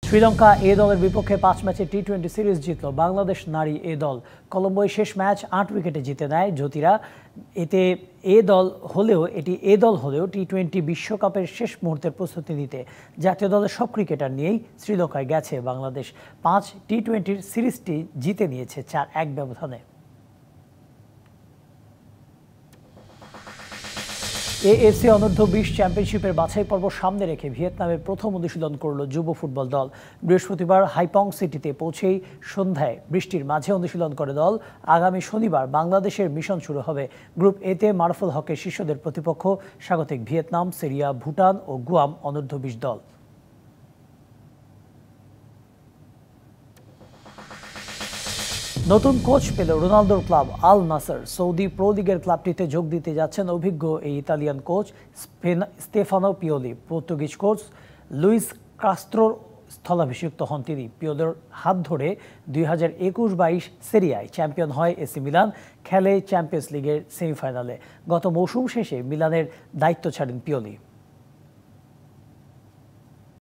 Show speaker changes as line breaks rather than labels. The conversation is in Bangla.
শ্রীলঙ্কা এ দলের বিপক্ষে 5 ম্যাচে টি-20 সিরিজ জিতল বাংলাদেশ নারী এ দল। কলম্বোয় শেষ ম্যাচ 8 উইকেটে জিতে নেয় জ্যোতিরা। এটি এ দল হলেও টি-20 বিশ্বকাপের শেষ মুহূর্তের প্রস্তুতি নিতে জাতীয় দলের সব ক্রিকেটার নিয়েই শ্রীলঙ্কায় গেছে বাংলাদেশ। 5 টি-20 সিরিজটি জিতে নিয়েছে 4-1 ব্যবধানে। এএফসি অনূর্ধ্ব-20 চ্যাম্পিয়নশিপের বাছাই পর্ব সামনে রেখে ভিয়েতনামের প্রথম অনুশীলন করল যুব ফুটবল দল। বৃহস্পতিবার হাইপং সিটিতে পৌঁছেই সন্ধ্যায় বৃষ্টির মাঝে অনুশীলন করে দল। আগামী শনিবার বাংলাদেশের মিশন শুরু হবে। গ্রুপ এতে মারুফুল হকের শিষ্যদের প্রতিপক্ষ স্বাগতিক ভিয়েতনাম, সিরিয়া, ভুটান ও গুয়াম অনূর্ধ্ব-20 দল। নতুন কোচ পেল রোনালদোর club Al Nassr. Saudi Pro লিগের ক্লাবটিতে যোগ দিতে যাচ্ছেন অভিজ্ঞ এই Italian coach Stefano Pioli. Portuguese coach Luis কাস্ত্রোর স্থলাভিষিক্ত হন তিনি। পিওলির হাত ধরে 2021-22 সেরিয়ায় চ্যাম্পিয়ন হয় এসি মিলান, খেলে চ্যাম্পিয়ন্স লিগের সেমিফাইনালে। গত মৌসুম শেষে মিলানের দায়িত্ব ছাড়েন পিওলি।